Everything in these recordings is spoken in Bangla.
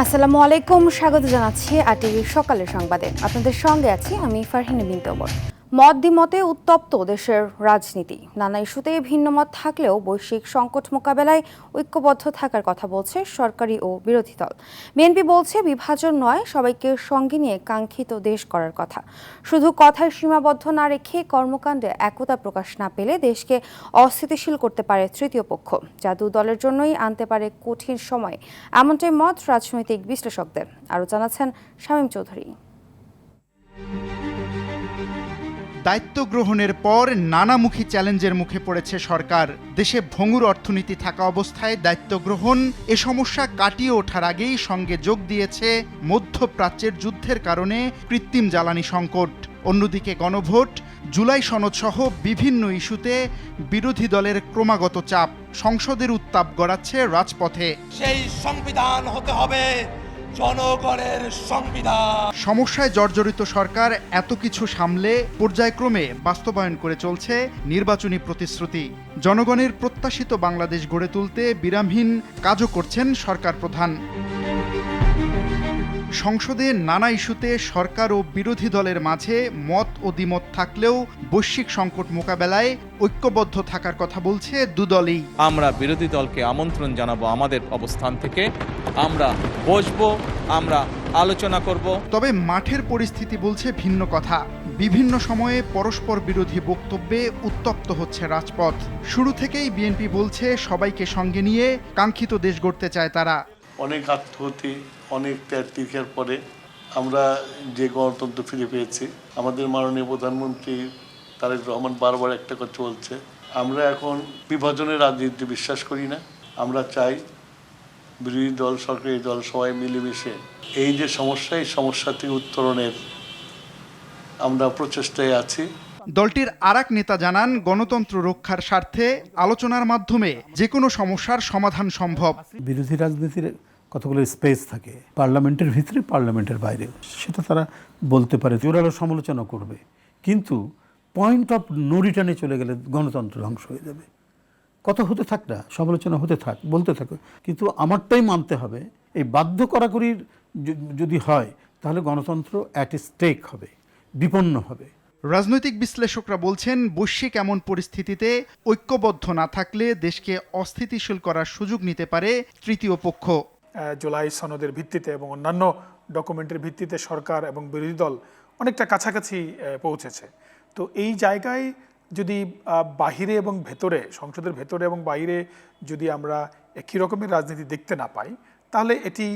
আসসালামু আলাইকুম, স্বাগত জানাচ্ছি আরটিভির সকালের সংবাদে। আপনাদের সঙ্গে আছি আমি ফারহিনা বিনতে ওমর। মত দ্বিমতে উত্তপ্ত দেশের রাজনীতি। নানা ইস্যুতে ভিন্ন মত থাকলেও বৈশ্বিক সংকট মোকাবেলায় ঐক্যবদ্ধ থাকার কথা বলছে সরকারি ও বিরোধী দল। বিএনপি বলছে বিভাজন নয়, সবাইকে সঙ্গে নিয়ে কাঙ্ক্ষিত দেশ করার কথা। শুধু কথায় সীমাবদ্ধ না রেখে কর্মকাণ্ডে একতা প্রকাশ না পেলে দেশকে অস্থিতিশীল করতে পারে তৃতীয় পক্ষ, যা দু দলের জন্যই আনতে পারে কঠিন সময়। এমনটাই মত রাজনৈতিক বিশ্লেষকদের। আরও জানাচ্ছেন শামীম চৌধুরী। দায়িত্ব গ্রহণের পর নানামুখী চ্যালেঞ্জের মুখে পড়েছে সরকার। দেশে ভঙ্গুর অর্থনীতি থাকা অবস্থায় দায়িত্ব গ্রহণ এ সমস্যা কাটিয়ে ওঠার আগেই সঙ্গে যোগ দিয়েছে মধ্যপ্রাচ্যের যুদ্ধের কারণে কৃত্রিম জ্বালানি সংকট। অন্যদিকে গণভোট, জুলাই সনদসহ বিভিন্ন ইস্যুতে বিরোধী দলের ক্রমাগত চাপ সংসদের উত্তাপ গড়াচ্ছে রাজপথে। সেই সংবিধান হতে হবে জনগণের সংবিধান। সমস্যায় জর্জরিত সরকার এত কিছু সামলে পর্যায়ক্রমে বাস্তবায়ন করে চলছে নির্বাচনী প্রতিশ্রুতি। জনগণের প্রত্যাশিত বাংলাদেশ গড়ে তুলতে বিরামহীন কাজও করছেন সরকার প্রধান। সংসদে নানা ইস্যুতে সরকার ও বিরোধী দলের মাঝে মত ও দ্বিমত থাকলেও বৈশ্বিক সংকট মোকাবেলায় ঐক্যবদ্ধ থাকার কথা বলছে দুদলই। আমরা বিরোধী দলকে আমন্ত্রণ জানাবো আমাদের অবস্থান থেকে, আমরা বসবো, আমরা আলোচনা করব। তবে মাঠের পরিস্থিতি বলছে ভিন্ন কথা। বিভিন্ন সময়ে পরস্পর বিরোধী বক্তব্যে উত্তপ্ত হচ্ছে রাজপথ। শুরু থেকেই বিএনপি বলছে সবাইকে সঙ্গে নিয়ে কাঙ্ক্ষিত দেশ গড়তে চায় তারা। অনেক আত্মহতি, অনেক ত্যাগ তিরখার পরে আমরা যে গণতন্ত্র ফিরে পেয়েছি, আমাদের মাননীয় প্রধানমন্ত্রী তারেক রহমান বারবার একটা কথা বলছে, আমরা এখন বিভাজনের রাজনীতি বিশ্বাস করি না। আমরা চাই বিরোধী দল, সরকারি দল সবাই মিলেমিশে এই যে সমস্যা, এই সমস্যা থেকে উত্তরণের আমরা প্রচেষ্টায় আছি। দলটির আরেক নেতা জানান, গণতন্ত্র রক্ষার স্বার্থে আলোচনার মাধ্যমে যে কোনো সমস্যার সমাধান সম্ভব। বিরোধী রাজনীতির কতগুলো স্পেস থাকে, পার্লামেন্টের ভিতরে, পার্লামেন্টের বাইরে, সেটা তারা বলতে পারে, জোরালো সমালোচনা করবে, কিন্তু পয়েন্ট অফ নো রিটার্নে চলে গেলে গণতন্ত্র ধ্বংস হয়ে যাবে। কথা হতে থাক না, সমালোচনা হতে থাক, বলতে থাকো, কিন্তু আমারটাই মানতে হবে। এই বাধ্য করাকরির যদি হয় তাহলে গণতন্ত্র অ্যাট স্টেক হবে, বিপন্ন হবে। রাজনৈতিক বিশ্লেষকরা বলছেন, বৈশ্বিক এমন পরিস্থিতিতে ঐক্যবদ্ধ না থাকলে দেশকে অস্থিতিশীল করার সুযোগ নিতে পারে তৃতীয় পক্ষ। জুলাই সনদের ভিত্তিতে এবং অন্যান্য ডকুমেন্টের ভিত্তিতে সরকার এবং বিরোধী দল অনেকটা কাছাকাছি পৌঁছেছে। তো এই জায়গায় যদি বাহিরে এবং ভেতরে, সংসদের ভেতরে এবং বাইরে যদি আমরা একই রকমের রাজনীতি দেখতে না পাই, তাহলে এটি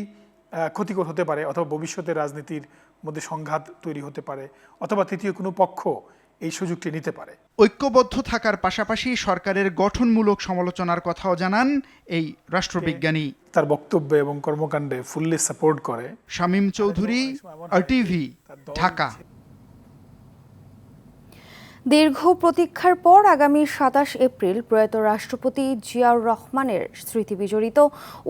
ক্ষতিকর হতে পারে, অথবা ভবিষ্যতে রাজনীতির মধ্যে সংঘাত তৈরি হতে পারে, অথবা তৃতীয় কোনো পক্ষ এই সুযোগটি নিতে পারে। ঐক্যবদ্ধ থাকার পাশাপাশি সরকারের গঠনমূলক সমালোচনার কথাও জানান এই রাষ্ট্রবিজ্ঞানী। তার বক্তব্যে এবং কর্মকাণ্ডে ফুললি সাপোর্ট করে। শামীম চৌধুরী, আরটিভি, ঢাকা। দীর্ঘ প্রতীক্ষার পর আগামী ২৭ এপ্রিল প্রয়াত রাষ্ট্রপতি জিয়াউর রহমানের স্মৃতি বিজড়িত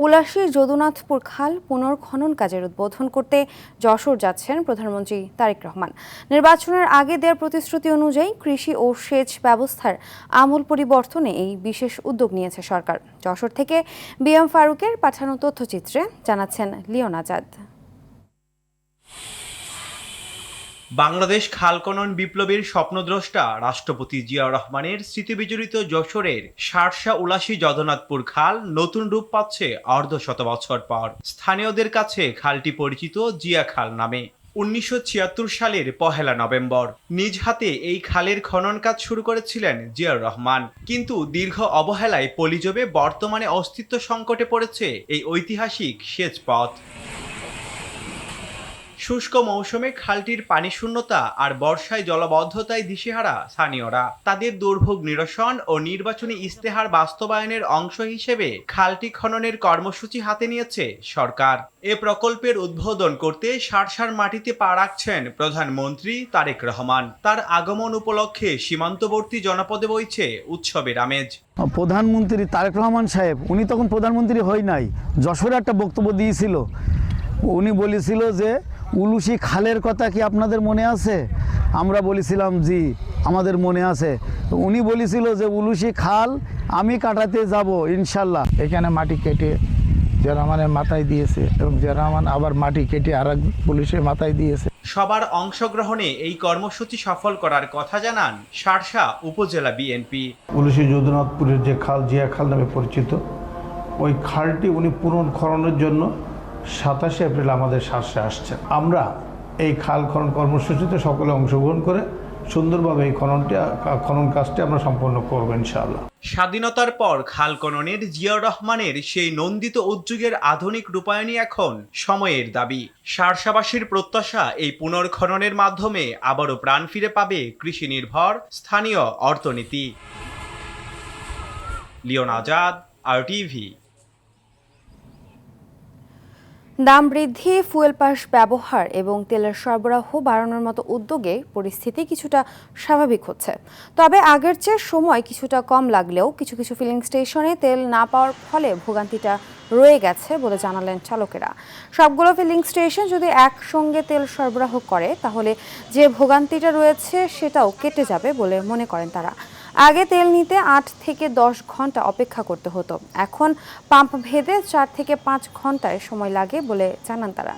উলাশী যদুনাথপুর খাল পুনর্খনন কাজের উদ্বোধন করতে যশোর যাচ্ছেন প্রধানমন্ত্রী তারেক রহমান। নির্বাচনের আগে দেওয়ার প্রতিশ্রুতি অনুযায়ী কৃষি ও সেচ ব্যবস্থার আমূল পরিবর্তনে এই বিশেষ উদ্যোগ নিয়েছে সরকার। যশোর থেকে বিএম ফারুকের পাঠানো তথ্যচিত্রে জানাচ্ছেন লিওন আজাদ। বাংলাদেশ খাল খনন বিপ্লবীর স্বপ্নদ্রষ্টা রাষ্ট্রপতি জিয়াউর রহমানের স্মৃতিবিজড়িত যশোরের শার্শা উলাশী জগন্নাথপুর খাল নতুন রূপ পাচ্ছে অর্ধশত বছর পর। স্থানীয়দের কাছে খালটি পরিচিত জিয়া খাল নামে। ১৯৭৬ সালের ১ নভেম্বর নিজ হাতে এই খালের খনন কাজ শুরু করেছিলেন জিয়াউর রহমান, কিন্তু দীর্ঘ অবহেলায় পলি জমে বর্তমানে অস্তিত্ব সংকটে পড়েছে এই ঐতিহাসিক সেচ পথ। শুষ্ক মৌসুমে খালটির পানি শূন্যতা আর বর্ষায় জলাবদ্ধতায় দিশেহারা স্থানীয়রা। তাদের দুর্ভোগ নিরসন ও নির্বাচনী ইস্তেহার বাস্তবায়নের অংশ হিসেবে খালটি খননের কর্মসূচি হাতে নিয়েছে সরকার। এ প্রকল্পের উদ্বোধন করতে শার্শার মাটিতে পা রাখছেন প্রধানমন্ত্রী তারেক রহমান। তার আগমন উপলক্ষে সীমান্তবর্তী জনপদে বইছে উৎসবের আমেজ। প্রধানমন্ত্রী তারেক রহমান সাহেব, উনি তখন প্রধানমন্ত্রী হয় নাই, যশোরে একটা বক্তব্য দিয়েছিল। উনি বলেছিল যে উলুশী খালের কথা কি আপনাদের মনে আছে? আমরা বলেছিলাম জি, আমাদের মনে আছে। উনি বলেছিল যে উলুশী খাল আমি কাটাতে যাব ইনশাল্লাহ। এখানে মাটি কেটে জিয়া রহমানের মাথায় দিয়েছে এবং জিয়া রহমান আবার মাটি কেটে আর এক পুলিশের মাথায় দিয়েছে। সবার অংশগ্রহণে এই কর্মসূচি সফল করার কথা জানান শার্শা উপজেলা বিএনপি। উলুশী যদুনাথপুরের যে খাল, জিয়া খাল নামে পরিচিত, ওই খালটি উনি পুনর্খননের জন্য 27 এপ্রিল আমাদের শার্শে আসছেন। আমরা এই খাল খনন কর্মসূচিতে সকলে অংশগ্রহণ করে সুন্দরভাবে এই খনন কাজটি আমরা সম্পন্ন করব ইনশাআল্লাহ। স্বাধীনতার পর খাল খননের জিয়াউর রহমানের সেই নন্দিত উদ্যোগের আধুনিক রূপায়ণই এখন সময়ের দাবি। শার্শাবাসীর প্রত্যাশা এই পুনর্খননের মাধ্যমে আবারও প্রাণ ফিরে পাবে কৃষি নির্ভর স্থানীয় অর্থনীতি। Leon Azad, RTV। দাম বৃদ্ধি, ফুয়েল পাস ব্যবহার এবং তেলের সরবরাহ বাড়ানোর মতো উদ্যোগে পরিস্থিতি কিছুটা স্বাভাবিক হচ্ছে। তবে আগের চেয়ে সময় কিছুটা কম লাগলেও কিছু কিছু ফিলিং স্টেশনে তেল না পাওয়ার ফলে ভোগান্তিটা রয়ে গেছে বলে জানালেন চালকেরা। সবগুলো ফিলিং স্টেশন যদি একসঙ্গে তেল সরবরাহ করে তাহলে যে ভোগান্তিটা রয়েছে সেটাও কেটে যাবে বলে মনে করেন তারা। আগে তেল নিতে 8 থেকে 10 ঘন্টা অপেক্ষা করতে হতো, এখন পাম্প ভেদে 4 থেকে 5 ঘন্টায় সময় লাগে বলে জানান তারা।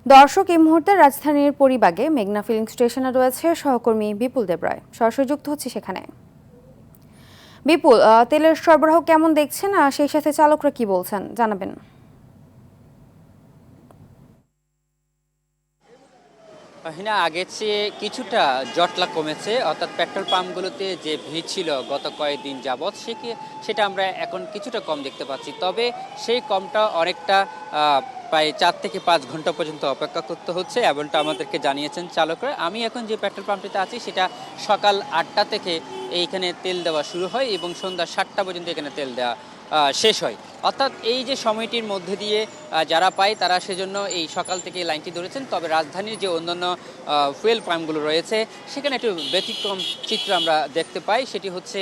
দর্শক, এই মুহূর্তে রাজধানীর পরিবাগে মেঘনা ফিলিং স্টেশনে রয়েছে সহকর্মী বিপুল দেবরায়, সরাসরি যুক্ত হচ্ছে সেখানে। বিপুল, তেলের সরবরাহ কেমন দেখছেন, সেই সাথে চালকরা কি বলছেন জানাবেন। হিনা, আগের চেয়ে কিছুটা জটলা কমেছে, অর্থাৎ পেট্রোল পাম্পগুলোতে যে ভিড় ছিল গত কয়েকদিন যাবৎ সেটা আমরা এখন কিছুটা কম দেখতে পাচ্ছি। তবে সেই কমটা অনেকটা প্রায় 4 থেকে 5 ঘন্টা পর্যন্ত অপেক্ষা করতে হচ্ছে, এমনটা আমাদেরকে জানিয়েছেন চালকরা। আমি এখন যে পেট্রোল পাম্পটিতে আছি সেটা সকাল 8টা থেকে এইখানে তেল দেওয়া শুরু হয় এবং সন্ধ্যা 7টা পর্যন্ত এখানে তেল দেওয়া শেষ হয়। অর্থাৎ এই যে সময়টির মধ্যে দিয়ে যারা পায় তারা সেজন্য এই সকাল থেকে লাইনটি ধরেছেন। তবে রাজধানীর যে অন্যান্য ফুয়েল পাম্পগুলো রয়েছে সেখানে একটু ব্যতিক্রম চিত্র আমরা দেখতে পাই। সেটি হচ্ছে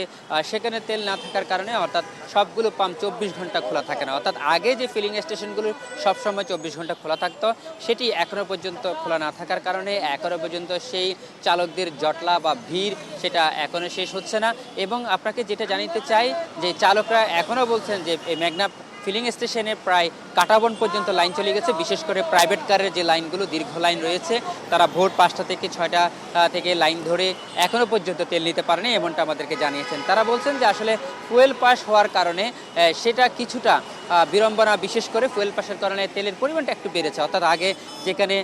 সেখানে তেল না থাকার কারণে অর্থাৎ সবগুলো পাম্প 24 ঘন্টা খোলা থাকে না। অর্থাৎ আগে যে ফিলিং স্টেশনগুলো সবসময় 24 ঘন্টা খোলা থাকতো সেটি এখনও পর্যন্ত খোলা না থাকার কারণে এখনও পর্যন্ত সেই চালকদের জটলা বা ভিড় সেটা এখনও শেষ হচ্ছে না। এবং আপনাকে যেটা জানিতে চাই যে চালকরা এখনও বলছেন যে মেঘনা ফিলিং স্টেশনে প্রায় কাটাবন পর্যন্ত লাইন চলে গেছে। বিশেষ করে প্রাইভেট কারের যে লাইনগুলো দীর্ঘ লাইন রয়েছে তারা ভোর 5টা থেকে 6টা থেকে লাইন ধরে এখনও পর্যন্ত তেল নিতে পারেনি, এমনটা আমাদেরকে জানিয়েছেন। তারা বলছেন যে আসলে ফুয়েল পাস হওয়ার কারণে সেটা কিছুটা বিড়ম্বনা, বিশেষ করে ফুয়েল পাসের কারণে তেলের পরিমাণটা একটু বেড়েছে। অর্থাৎ আগে যেখানে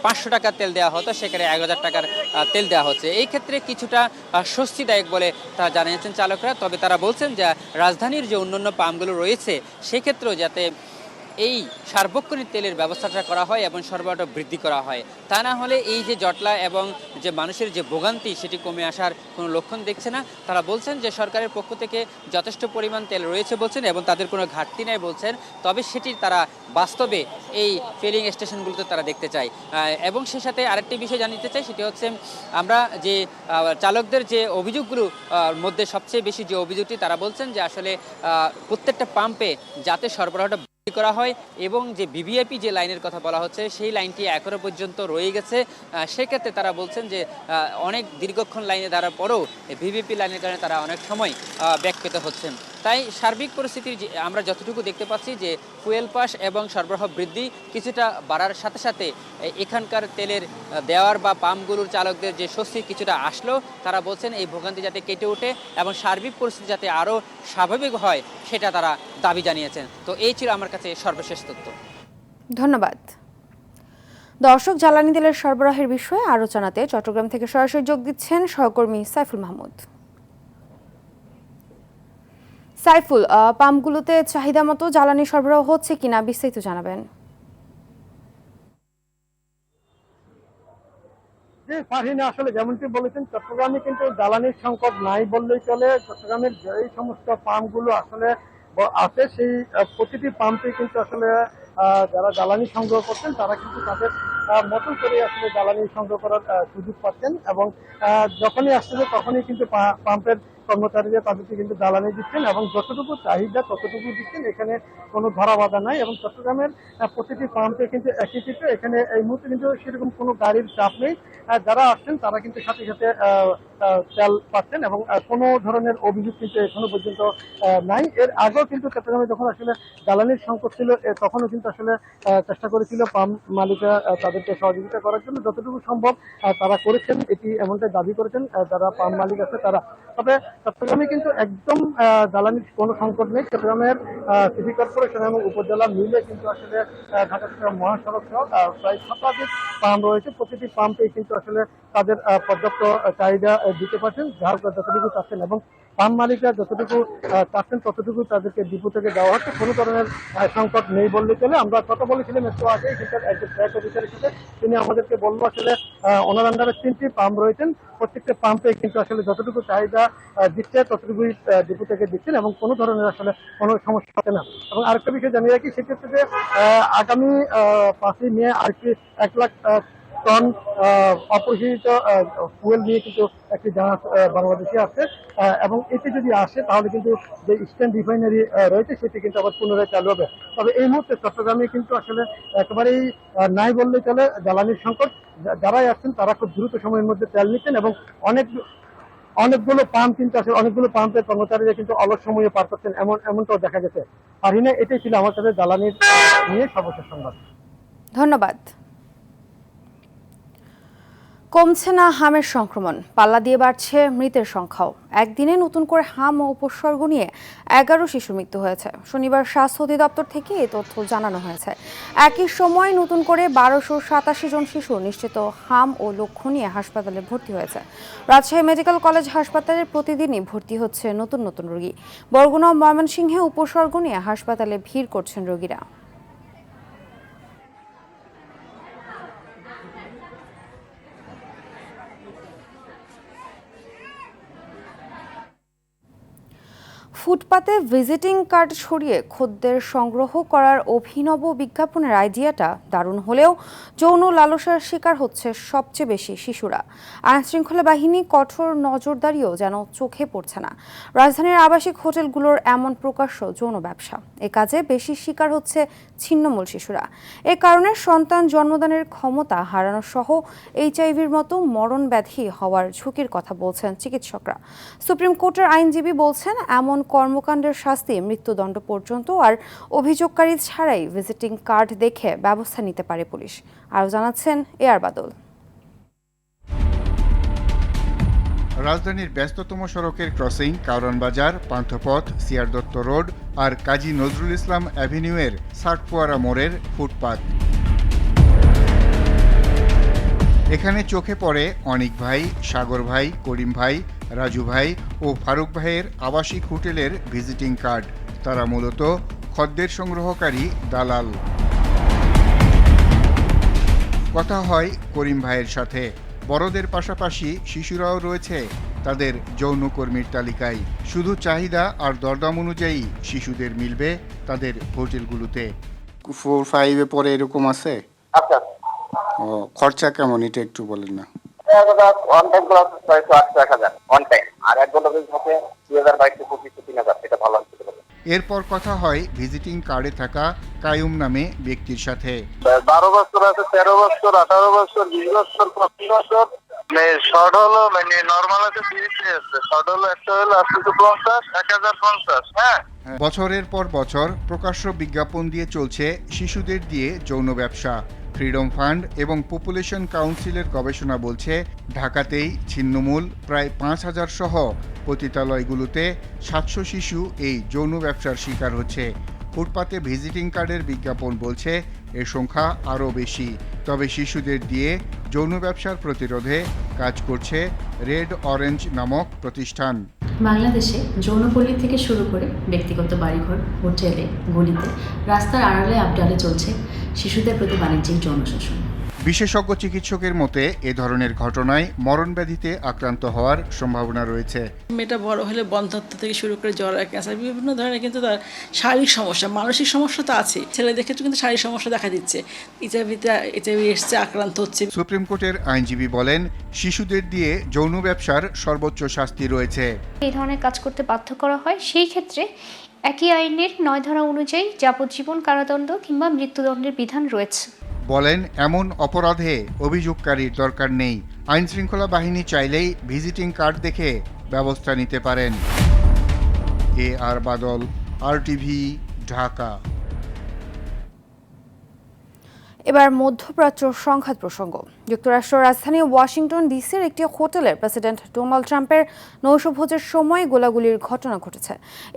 500 টাকার তেল দেওয়া হতো সেখানে 1000 টাকার তেল দেওয়া হচ্ছে। এই ক্ষেত্রে কিছুটা স্বস্তিদায়ক বলে তারা জানিয়েছেন চালকরা। তবে তারা বলছেন যে রাজধানীর যে অন্যান্য পাম্পগুলো রয়েছে সেক্ষেত্রেও যাতে এই সার্বক্ষণিক তেলের ব্যবস্থাটা করা হয় এবং সরবরাহটা বৃদ্ধি করা হয়, তা না হলে এই যে জটলা এবং যে মানুষের যে ভোগান্তি সেটি কমে আসার কোনো লক্ষণ দেখছে না। তারা বলছেন যে সরকারের পক্ষ থেকে যথেষ্ট পরিমাণ তেল রয়েছে বলছেন এবং তাদের কোনো ঘাটতি নেই বলছেন। তবে সেটি তারা বাস্তবে এই ফিলিং স্টেশনগুলোতে তারা দেখতে চায়। এবং সে সাথে আরেকটি বিষয় জানিতে চাই, সেটি হচ্ছে আমরা যে চালকদের যে অভিযোগগুলো মধ্যে সবচেয়ে বেশি যে অভিযোগটি তারা বলছেন যে আসলে প্রত্যেকটা পাম্পে যাতে সরবরাহটা করা হয় এবং যে ভিভিআইপি যে লাইনের কথা বলা হচ্ছে সেই লাইনটি এখনো পর্যন্ত রয়ে গেছে। সেক্ষেত্রে তারা বলছেন যে অনেক দীর্ঘক্ষণ লাইনে দাঁড়ার পরেও ভিভিআইপি লাইনের কারণে তারা অনেক সময় ব্যাক পেতে হচ্ছেন। তাই সার্বিক পরিস্থিতির আমরা যতটুকু দেখতে পাচ্ছি যে ফুয়েল পাস এবং সরবরাহ বৃদ্ধি কিছুটা বাড়ার সাথে সাথে এখানকার তেলের দেওয়ার বা পাম্পগুলোর চালকদের যে স্বস্তি কিছুটা আসলেও তারা বলছেন এই ভোগান্তি যাতে কেটে ওঠে এবং সার্বিক পরিস্থিতি যাতে আরও স্বাভাবিক হয় সেটা তারা দাবি জানিয়েছেন। তো এই ছিল আমার কাছে সর্বশেষ তথ্য। ধন্যবাদ। দর্শক, জ্বালানি তেলের সরবরাহের বিষয়ে আরও জানাতে চট্টগ্রাম থেকে সরাসরি যোগ দিচ্ছেন সহকর্মী সাইফুল মাহমুদ। সাইফুল, পাম্পগুলোতে চাহিদা মতো জ্বালানি সরবরাহ হচ্ছে কিনা বিস্তারিত জানাবেন। ফারহিনা, আসলে যেমনটি বলেছেন চট্টগ্রামে কিন্তু জ্বালানির সংকট নাই বললেই চলে। চট্টগ্রামের যেই সমস্ত পাম্পগুলো আসলে আছে সেই প্রতিটি পাম্পে কিন্তু আসলে যারা জ্বালানি সংগ্রহ করছেন তারা কিন্তু তাদের মতন করে আসলে জ্বালানি সংগ্রহ করার সুযোগ পাচ্ছেন এবং যখনই আসছে তখনই কিন্তু পাম্পের কর্মচারীরা তাদেরকে কিন্তু জ্বালানি দিচ্ছেন এবং যতটুকু চাহিদা ততটুকু দিচ্ছেন, এখানে কোনো ধরা বাধা নাই। এবং চট্টগ্রামের প্রতিটি পাম্পে কিন্তু একই চিত্র, এখানে এই মুহূর্তে কিন্তু সেরকম কোনো গাড়ির চাপ নেই। যারা আসছেন তারা কিন্তু সাথে সাথে তেল পাচ্ছেন এবং কোনো ধরনের অভিযোগ কিন্তু এখনো পর্যন্ত নাই। এর আগেও কিন্তু চট্টগ্রামে যখন আসলে জ্বালানির সংকট ছিল তখনও কিন্তু আসলে চেষ্টা করেছিল পাম্প মালিকরা তাদেরকে সহযোগিতা করার জন্য, যতটুকু সম্ভব তারা করেছেন, এটি এমনটাই দাবি করেছেন যারা পাম্প মালিক আছে তারা। তবে চট্টগ্রামে কিন্তু একদম জ্বালানির কোনো সংকট নেই। চট্টগ্রামের সিটি কর্পোরেশন এবং উপজেলা মিলে কিন্তু আসলে ঢাকা চট্টগ্রাম মহাসড়ক সহ প্রায় শতাধিক পাম্প রয়েছে। প্রতিটি পাম্পেই কিন্তু আসলে তাদের পর্যাপ্ত চাহিদা দিতে পারছেন, যার যতটুকু চাচ্ছেন, এবং পাম্প মালিকরা যতটুকু চাচ্ছেন ততটুকু তাদেরকে ডিপো থেকে দেওয়া হচ্ছে। কোনো ধরনের সংকট নেই বললে চলে। আমরা কথা বলেছিলাম একটু আগে সেটার একজন ট্র্যাক অফিসারের সাথে, তিনি আমাদেরকে বলবো আসলে ওনার আন্ডারে 3টি পাম্প রয়েছেন, প্রত্যেকটা পাম্পে কিন্তু আসলে যতটুকু চাহিদা দিচ্ছে ততটুকুই ডিপো থেকে দিচ্ছেন এবং কোনো ধরনের আসলে কোনো সমস্যা হবে না। এবং আরেকটা বিষয় জানিয়ে রাখি, সেক্ষেত্রে যে আগামী 5ই মে আর কি 1 লাখ টন অপরিশোধিত ফুয়েল নিয়ে কিন্তু একটি জাহাজ বাংলাদেশে আসছে এবং এটি যদি আসে তাহলে কিন্তু যে ইস্টার্ন রিফাইনারি রয়েছে সেটি কিন্তু আবার পুনরায় চালু হবে। তবে এই মুহূর্তে চট্টগ্রামে কিন্তু আসলে একেবারেই নাই বললেই চলে জ্বালানির সংকট। যারাই আসছেন তারা খুব দ্রুত সময়ের মধ্যে তেল নিচ্ছেন এবং অনেকগুলো পাম্প কিন্তু আসলে অনেকগুলো পাম্পের কর্মচারীরা কিন্তু অলস সময়ে পার করছেন, এমনটাও দেখা গেছে। আর এটাই ছিল আমার কাছে জ্বালানির নিয়ে সর্বশেষ সংবাদ। ধন্যবাদ। কমছে না হামের সংক্রমণ, পাল্লা দিয়ে বাড়ছে মৃতের সংখ্যাও। একদিনে নতুন করে হাম ও উপসর্গ নিয়ে 11 শিশুর মৃত্যু হয়েছে। শনিবার স্বাস্থ্য অধিদপ্তর থেকে এই তথ্য জানানো হয়েছে। একই সময় নতুন করে 1287 জন শিশু নিশ্চিত হাম ও লক্ষণ নিয়ে হাসপাতালে ভর্তি হয়েছে। রাজশাহী মেডিকেল কলেজ হাসপাতালে প্রতিদিনই ভর্তি হচ্ছে নতুন নতুন রোগী। বরগুনা ও ময়মনসিংহে উপসর্গ নিয়ে হাসপাতালে ভিড় করছেন রোগীরা। ফুটপাতে ভিজিটিং কার্ড ছড়িয়ে খদ্দের সংগ্রহ করার অভিনব বিজ্ঞাপনের আইডিয়াটা দারুণ হলেও যৌন লালসার শিকার হচ্ছে সবচেয়ে বেশি শিশুরা। আইনশৃঙ্খলা বাহিনী কঠোর নজরদারিও যেন চোখে পড়ছে না। রাজধানীর আবাসিক হোটেলগুলোর এমন প্রকাশ্য যৌন ব্যবসা, এ কাজে বেশি শিকার হচ্ছে ছিন্নমূল শিশুরা। এ কারণে সন্তান জন্মদানের ক্ষমতা হারানো সহ এইচআইভির মতো মরণ ব্যাধি হওয়ার ঝুঁকির কথা বলছেন চিকিৎসকরা। সুপ্রিম কোর্টের আইনজীবী বলছেন, এমন কর্মকাণ্ডের শাস্তি মৃত্যুদণ্ড পর্যন্ত, আর অভিযোগকারী ছাড়াই ভিজিটিং কার্ড দেখে ব্যবস্থা নিতে পারে পুলিশ। আরও জানাচ্ছেন এআর বাদল। রাজধানীর ব্যস্ততম সড়কের ক্রসিং, কারওয়ান বাজার, পান্থপথ, সিআর দত্ত রোড আর কাজী নজরুল ইসলাম অ্যাভিনিউয়ের সার্কফোয়ারা মোড়ের ফুটপাত। এখানে চোখে পড়ে অনিক ভাই, সাগর ভাই, করিম ভাই, রাজু ভাই ও ফারুক ভাইয়ের আবাসিক হোটেলের ভিজিটিং কার্ড। তারা মূলত খদ্দের সংগ্রহকারী দালাল। কথা হয় করিম ভাইয়ের সাথে। বড়দের পাশাপাশি শিশুরাও রয়েছে তাদের যৌনকর্মীর তালিকায়। শুধু চাহিদা আর দরদাম অনুযায়ী শিশুদের মিলবে তাদের হোটেলগুলোতে। 4-5 পরে এরকম আছে? আচ্ছা। ও, খরচা কেমন এটা একটু বলেন না। On time class 600-1000 on time, আর 1 ঘন্টা বেশি থাকে 2022-25-3000, এটা ভালো আছে। এরপর কথা হয় ভিজিটিং কার্ডে থাকা কায়ুম নামে ব্যক্তির সাথে। 12 বছর আছে, 13 বছর, 18 বছর, 20 বছর, 25 বছর। শর্ট হলো মানে নরমাল আছে, 30 আছে। শর্ট হলো একটা হলো 850, 1050। হ্যাঁ, বছরের পর বছর প্রকাশ্য বিজ্ঞাপন দিয়ে চলছে শিশুদের দিয়ে যৌন ব্যবসা। ফ্রিডম ফান্ড এবং পপুলেশন কাউন্সিলের গবেষণা বলছে, ঢাকাতেই ছিন্নমূল প্রায় 5000 সহ পতিতালয়গুলোতে 700 শিশু এই যৌন ব্যবসার শিকার হচ্ছে। ফুটপাতে ভিজিটিং কার্ডের বিজ্ঞাপন বলছে এর সংখ্যা আরও বেশি। তবে শিশুদের দিয়ে যৌন ব্যবসার প্রতিরোধে কাজ করছে রেড অরেঞ্জ নামক প্রতিষ্ঠান। বাংলাদেশে যৌনপল্লী থেকে শুরু করে ব্যক্তিগত বাড়িঘর, হোটেলে, গলিতে, রাস্তার আড়ালে আবডালে চলছে শিশুদের প্রতি বাণিজ্যিক যৌন শোষণ। বিশেষজ্ঞ চিকিৎসকের মতে এ ধরনের ঘটনায় মরণব্যাধিতে আক্রান্ত হওয়ার সম্ভাবনা রয়েছে। মেয়েটা বড় হলে বন্ধ্যাত্ব থেকে শুরু করে জ্বর, ক্যান্সার, বিভিন্ন ধরনের কিন্তু তার শারীরিক সমস্যা, মানসিক সমস্যা তো আছে। ছেলেদের ক্ষেত্রে কিন্তু শারীরিক সমস্যা দেখা দিচ্ছে, এইচআইভি এসছে, আক্রান্ত হচ্ছে। সুপ্রিম কোর্টের আইনজীবী বলেন, শিশুদের দিয়ে যৌন ব্যবসার সর্বোচ্চ শাস্তি রয়েছে। এই ধরনের কাজ করতে বাধ্য করা হয়, সেই ক্ষেত্রে একই আইনের 9 ধারা অনুযায়ী যাবজ্জীবন কারাদণ্ড কিংবা মৃত্যুদণ্ডের বিধান রয়েছে। বলেন, এমন অপরাধে অভিযোগকারীর দরকার নেই, আইনশৃঙ্খলা বাহিনী চাইলেই ভিজিটিং কার্ড দেখে ব্যবস্থা নিতে পারেন। আর বাদল, RTV, ঢাকা। এবার মধ্যপ্রাচ্য সংঘাত প্রসঙ্গ। যুক্তরাষ্ট্রের রাজধানী ওয়াশিংটন ডিসির একটি হোটেলে প্রেসিডেন্ট ডোনাল্ড ট্রাম্পের নৈশভোজের সময় গোলাগুলির ঘটনা ঘটেছে।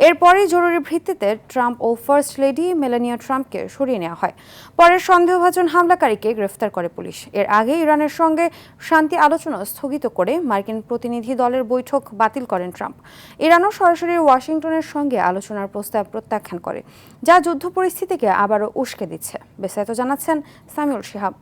এরপরই জরুরি ভিত্তিতে ট্রাম্প ও ফার্স্ট লেডি মেলানিয়া ট্রাম্পকে সরিয়ে নেওয়া হয়। পরে সন্দেহভাজন হামলাকারীকে গ্রেফতার করে পুলিশ। এর আগে ইরানের সঙ্গে শান্তি আলোচনা স্থগিত করে মার্কিন প্রতিনিধি দলের বৈঠক বাতিল করেন ট্রাম্প। ইরানও সরাসরি ওয়াশিংটনের সঙ্গে আলোচনার প্রস্তাব প্রত্যাখ্যান করে, যা যুদ্ধ পরিস্থিতিকে আবারও উস্কে দিচ্ছে। বিস্তারিত জানাচ্ছেন সামিউল শিহাব।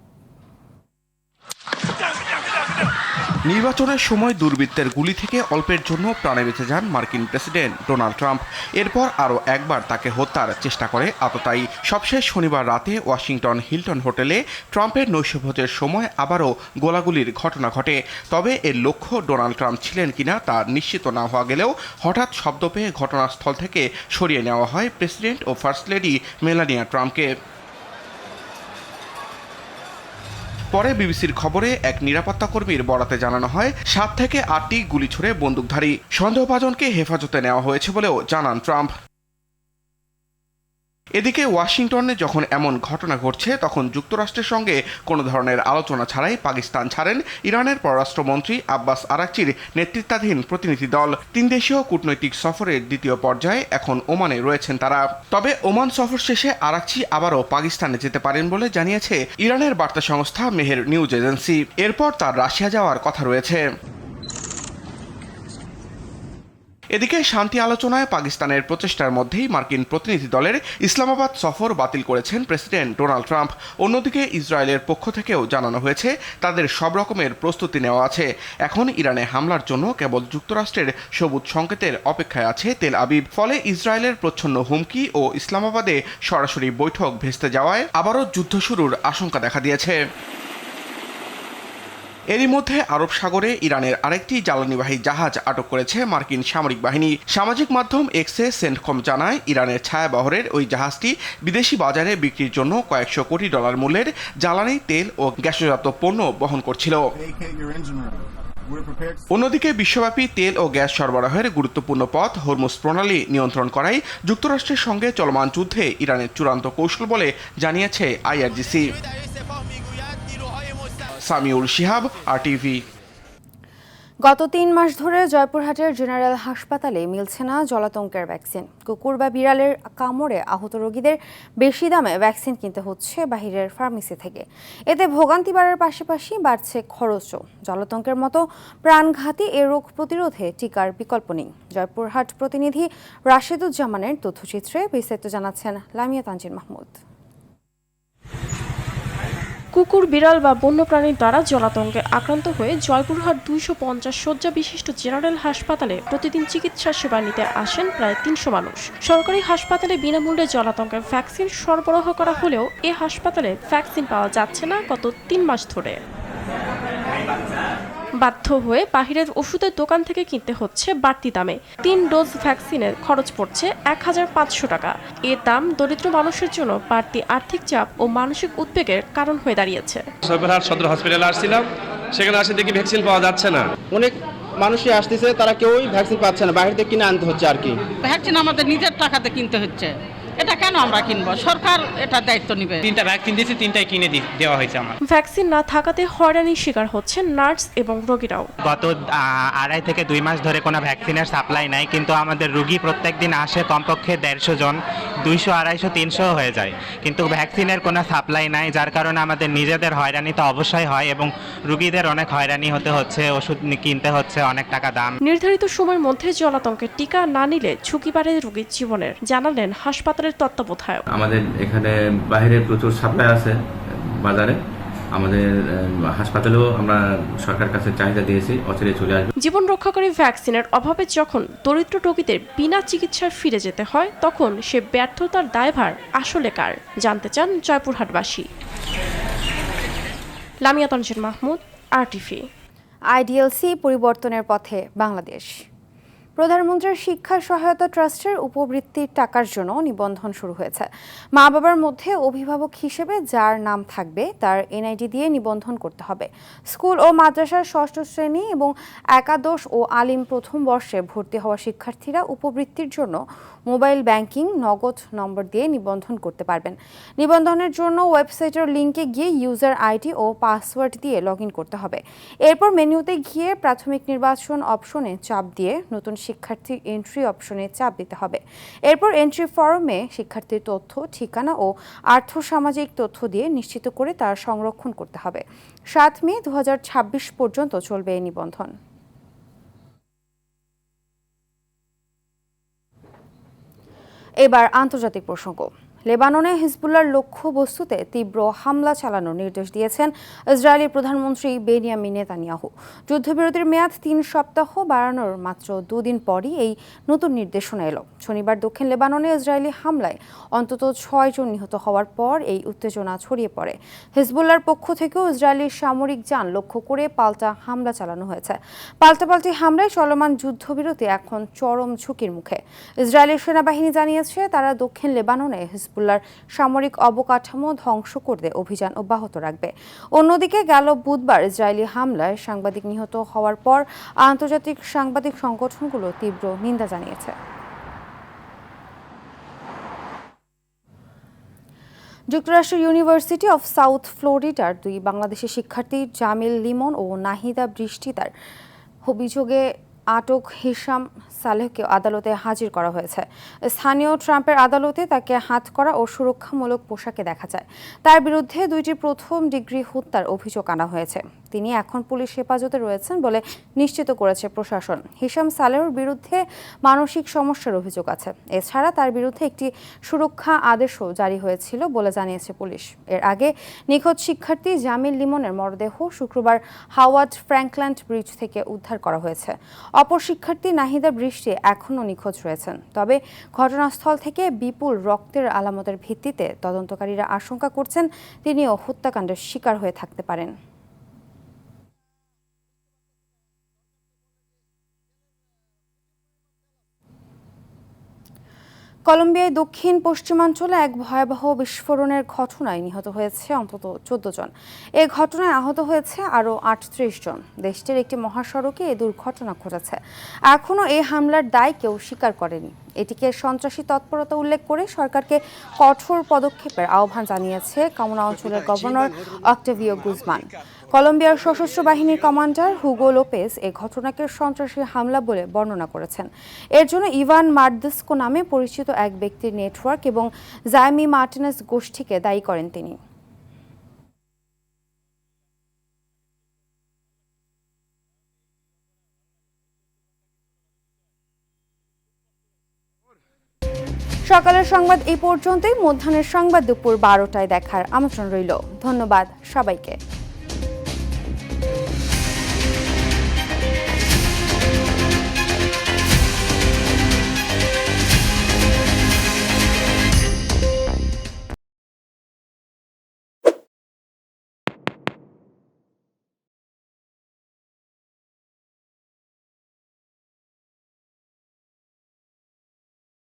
নির্বাচনের সময় দুর্বৃত্তের গুলি থেকে অল্পের জন্য প্রাণে বেঁচে যান মার্কিন প্রেসিডেন্ট ডোনাল্ড ট্রাম্প। এরপর আরও একবার তাকে হত্যার চেষ্টা করে আততায়ী। সবশেষ শনিবার রাতে ওয়াশিংটন হিলটন হোটেলে ট্রাম্পের নৈশভোজের সময় আবারও গোলাগুলির ঘটনা ঘটে। তবে এর লক্ষ্য ডোনাল্ড ট্রাম্প ছিলেন কিনা তা নিশ্চিত না হওয়া গেলেও হঠাৎ শব্দ পেয়ে ঘটনাস্থল থেকে সরিয়ে নেওয়া হয় প্রেসিডেন্ট ও ফার্স্ট লেডি মেলানিয়া ট্রাম্পকে। পরে বিবিসির খবরে এক নিরাপত্তা কর্মীর বরাতে জানানো হয় 7 থেকে 8টি গুলি ছুড়ে বন্দুকধারী সন্দেহভাজনকে হেফাজতে নেওয়া হয়েছে বলেও জানান ট্রাম্প। এদিকে ওয়াশিংটনে যখন এমন ঘটনা ঘটছে তখন যুক্তরাষ্ট্রের সঙ্গে কোনো ধরনের আলোচনা ছাড়াই পাকিস্তান ছাড়েন ইরানের পররাষ্ট্রমন্ত্রী আব্বাস আরাকচির নেতৃত্বাধীন প্রতিনিধি দল। 3 দেশীয় কূটনৈতিক সফরের দ্বিতীয় পর্যায়ে এখন ওমানে রয়েছেন তারা। তবে ওমান সফর শেষে আরাকচি আবারও পাকিস্তানে যেতে পারেন বলে জানিয়েছে ইরানের বার্তা সংস্থা মেহের নিউজ এজেন্সি। এরপর তার রাশিয়া যাওয়ার কথা রয়েছে। এদিকে শান্তি আলোচনায় পাকিস্তানের প্রচেষ্টার মধ্যেই মার্কিন প্রতিনিধি দলের ইসলামাবাদ সফর বাতিল করেছেন প্রেসিডেন্ট ডোনাল্ড ট্রাম্প। অন্যদিকে ইসরায়েলের পক্ষ থেকেও জানানো হয়েছে তাদের সব রকমের প্রস্তুতি নেওয়া আছে। এখন ইরানে হামলার জন্য কেবল যুক্তরাষ্ট্রের সবুজ সংকেতের অপেক্ষায় আছে তেল আবিব। ফলে ইসরায়েলের প্রচ্ছন্ন হুমকি ও ইসলামাবাদে সরাসরি বৈঠক ভেস্তে যাওয়ায় আবারও যুদ্ধ শুরুর আশঙ্কা দেখা দিয়েছে। এরই মধ্যে আরব সাগরে ইরানের আরেকটি জ্বালানিবাহী জাহাজ আটক করেছে মার্কিন সামরিক বাহিনী। সামাজিক মাধ্যম এক্সে সেন্টকম জানায় ইরানের ছায়াবহরের ওই জাহাজটি বিদেশি বাজারে বিক্রির জন্য কয়েকশো কোটি ডলার মূল্যের জ্বালানি, তেল ও গ্যাসজাত পণ্য বহন করছিল। অন্যদিকে বিশ্বব্যাপী তেল ও গ্যাস সরবরাহের গুরুত্বপূর্ণ পথ হরমুজ প্রণালী নিয়ন্ত্রণ করাই যুক্তরাষ্ট্রের সঙ্গে চলমান যুদ্ধে ইরানের চূড়ান্ত কৌশল বলে জানিয়েছে IRGC। সামিউল শিহাব, RTV। গত 3 মাস ধরে জয়পুরহাটের জেনারেল হাসপাতালে মিলছে না জলাতঙ্কের ভ্যাকসিন। কুকুর বা বিড়ালের কামড়ে আহত রোগীদের বেশি দামে ভ্যাকসিন কিনতে হচ্ছে বাহিরের ফার্মেসি থেকে। এতে ভোগান্তি বাড়ার পাশাপাশি বাড়ছে খরচও। জলাতঙ্কের মতো প্রাণঘাতী এ রোগ প্রতিরোধে টিকার বিকল্প নেই। জয়পুরহাট প্রতিনিধি রাশেদুজ্জামানের তথ্যচিত্রে বিস্তারিত জানাচ্ছেন লামিয়া তানজিন মাহমুদ। কুকুর, বিড়াল বা বন্যপ্রাণীর দ্বারা জলাতঙ্কে আক্রান্ত হয়ে জয়পুরহাট 250 শয্যা বিশিষ্ট জেনারেল হাসপাতালে প্রতিদিন চিকিৎসা সেবা নিতে আসেন প্রায় 300 মানুষ। সরকারি হাসপাতালে বিনামূল্যে জলাতঙ্কের ভ্যাকসিন সরবরাহ করা হলেও এ হাসপাতালে ভ্যাকসিন পাওয়া যাচ্ছে না গত 3 মাস ধরে। বাধ্য হয়ে বাহিরের ওষুধের দোকান থেকে কিনতে হচ্ছে বাড়তি দামে। 3 ডোজ ভ্যাকসিনের খরচ পড়ছে 1500 টাকা। এর দাম দরিদ্র মানুষের জন্য বাড়তি আর্থিক চাপ ও মানসিক উদ্বেগের কারণ হয়ে দাঁড়িয়েছে। জয়পুরহাট সদর হসপিটালে আসছিলাম, সেখানে আসে দেখি ভ্যাকসিন পাওয়া যাচ্ছে না। অনেক মানুষই আসতেছে, তারা কেউই ভ্যাকসিন পাচ্ছে না, বাইরে থেকে কিনে আনতে হচ্ছে আর কি। ভ্যাকসিন আমাদের নিজের টাকাতে কিনতে হচ্ছে, এটা কেন আমরা কিনবো? সরকার এটা দায়িত্ব নেবে। 3টা ভ্যাকসিন দিয়েছি, 3টাই কিনে দেওয়া হয়েছে আমার। ভ্যাকসিন না থাকাতে হয়রানির শিকার হচ্ছেন নার্স এবং রোগীরাও। গত 2.5 থেকে 2 মাস ধরে কোনো ভ্যাকসিনের সাপ্লাই নাই, কিন্তু আমাদের রোগী প্রত্যেক দিন আসে কমপক্ষে 150 জন, 200, 250, 300 হয়ে যায়, কিন্তু ভ্যাকসিনের কোনো সাপ্লাই নাই, যার কারণে আমাদের নিজেদের হয়রানি তো অবশ্যই হয় এবং রোগীদের অনেক হয়রানি হতে হচ্ছে, ওষুধ কিনতে হচ্ছে অনেক টাকা দাম। নির্ধারিত সময়ের মধ্যে জলাতঙ্কের টিকা না নিলে ঝুঁকি বাড়ে রোগীর জীবনের, জানালেন হাসপাতালের তত্ত্বাবধায়ক। আমাদের এখানে বাইরে প্রচুর সাপ্লাই আছে বাজারে, আমাদের হাসপাতালেও আমরা সরকার কাছে চাহিদা দিয়েছি, অচিরে চলে আসবে। জীবন রক্ষাকারী ভ্যাকসিনের অভাবে যখন দরিদ্র রোগীদের বিনা চিকিৎসায় ফিরে যেতে হয়, তখন সে ব্যর্থতার দায়ভার আসলে কার, জানতে চান জয়পুরহাটবাসী। লামিয়া তানজিন মাহমুদ, RTV। IDLC পরিবর্তনের পথে বাংলাদেশ। প্রধানমন্ত্রীর শিক্ষা সহায়তা ট্রাস্টের উপবৃত্তির টাকার জন্য নিবন্ধন শুরু হয়েছে। মা বাবার মধ্যে অভিভাবক হিসেবে যার নাম থাকবে তার এনআইডি দিয়ে নিবন্ধন করতে হবে। স্কুল ও মাদ্রাসার ৬ষ্ঠ শ্রেণী এবং একাদশ ও আলিম প্রথম বর্ষে ভর্তি হওয়া শিক্ষার্থীরা উপবৃত্তির জন্য মোবাইল ব্যাংকিং নগদ নম্বর দিয়ে নিবন্ধন করতে পারবেন। নিবন্ধনের জন্য ওয়েবসাইটের লিঙ্কে গিয়ে ইউজার আইডি ও পাসওয়ার্ড দিয়ে লগ ইন করতে হবে। এরপর মেনুতে গিয়ে প্রাথমিক নির্বাচন অপশনে চাপ দিয়ে নতুন শিক্ষার্থী এন্ট্রি অপশনে চাপ দিতে হবে। এরপর এন্ট্রি ফর্মে শিক্ষার্থীর তথ্য, ঠিকানা ও আর্থসামাজিক তথ্য দিয়ে নিশ্চিত করে তার সংরক্ষণ করতে হবে। ৭ মে ২০২৬ পর্যন্ত চলবে এই নিবন্ধন। এবার আন্তর্জাতিক প্রসঙ্গ। লেবাননে হিজবুল্লাহর লক্ষ্যবস্তুতে তীব্র হামলা চালানোর নির্দেশ দিয়েছেন ইসরায়েলি প্রধানমন্ত্রী বেনিয়ামিন নেতানিয়াহু। যুদ্ধবিরতির মেয়াদ ৩ সপ্তাহ বাড়ানোর মাত্র ২ দিন পরই এই নতুন নির্দেশনা এলো। শনিবার দক্ষিণ লেবাননে ইসরায়েলি হামলায় অন্তত ৬ জন নিহত হওয়ার পর এই উত্তেজনা ছড়িয়ে পড়ে। হিজবুল্লাহর পক্ষ থেকেও ইসরায়েলি সামরিক যান লক্ষ্য করে পাল্টা হামলা চালানো হয়েছে। পাল্টাপাল্টি হামলায় চলমান যুদ্ধবিরতি এখন চরম ঝুঁকির মুখে। ইসরায়েলি সেনাবাহিনী জানিয়েছে তারা দক্ষিণ লেবাননে হিজবুল্লাহর সামরিক অবকাঠামো ধ্বংস করতে অভিযান অব্যাহত রাখবে। অন্যদিকে গেল বুধবার ইসরায়েলি হামলায় সাংবাদিক নিহত হওয়ার পর আন্তর্জাতিক সাংবাদিক সংগঠনগুলো তীব্র নিন্দা জানিয়েছে। যুক্তরাষ্ট্রের ইউনিভার্সিটি অফ সাউথ ফ্লোরিডার ২ বাংলাদেশি শিক্ষার্থী জামিল লিমন ও নাহিদা বৃষ্টি তার অভিযোগে আটক হিশাম সালেহকে আদালতে হাজির করা হয়েছে। স্থানীয় ট্রাম্পের আদালতে তাকে হাতকড়া ও সুরক্ষামূলক পোশাকে দেখা যায়। তার বিরুদ্ধে ২টি প্রথম ডিগ্রি হত্যার অভিযোগ আনা হয়েছে। তিনি এখন পুলিশ হেফাজতে রয়েছেন বলে নিশ্চিত করেছে প্রশাসন। হিশাম সালেহর বিরুদ্ধে মানসিক সমস্যার অভিযোগ আছে। এছাড়া তার বিরুদ্ধে একটি সুরক্ষা আদেশও জারি হয়েছিল বলে জানিয়েছে পুলিশ। এর আগে নিখোঁজ শিক্ষার্থী জামিল লিমনের মরদেহ শুক্রবার হাওয়ার্ড ফ্র্যাঙ্কল্যান্ড ব্রিজ থেকে উদ্ধার করা হয়েছে। অপর শিক্ষার্থী নাহিদা বৃষ্টি এখনও নিখোঁজ রয়েছেন। তবে ঘটনাস্থল থেকে বিপুল রক্তের আলামতের ভিত্তিতে তদন্তকারীরা আশঙ্কা করছেন তিনিও হত্যাকাণ্ডের শিকার হয়ে থাকতে পারেন। কলম্বিয়ায় দক্ষিণ পশ্চিমাঞ্চলে এক ভয়াবহ বিস্ফোরণের ঘটনায় নিহত হয়েছে অন্তত ১৪ জন। এ ঘটনায় আহত হয়েছে আরও ৩৮ জন। দেশটির একটি মহাসড়কে এই দুর্ঘটনা ঘটেছে। এখনও এই হামলার দায় কেউ স্বীকার করেনি। এটিকে সন্ত্রাসী তৎপরতা উল্লেখ করে সরকারকে কঠোর পদক্ষেপের আহ্বান জানিয়েছে কামুনা অঞ্চলের গভর্নর অক্টাভিও গুজমান। কলম্বিয়ার সশস্ত্র বাহিনীর কমান্ডার হুগো লোপেজ এ ঘটনাকে সন্ত্রাসী হামলা বলে বর্ণনা করেছেন। এর জন্য ইভান মার্দেস্কো নামে পরিচিত এক ব্যক্তির নেটওয়ার্ক এবং জাইমি মার্টিনেস গোষ্ঠীকে দায়ী করেন তিনি। সকালের সংবাদ এই পর্যন্তই। মধ্যাহ্নের সংবাদ দুপুর ১২টায় দেখার আমন্ত্রণ রইল। ধন্যবাদ সবাইকে।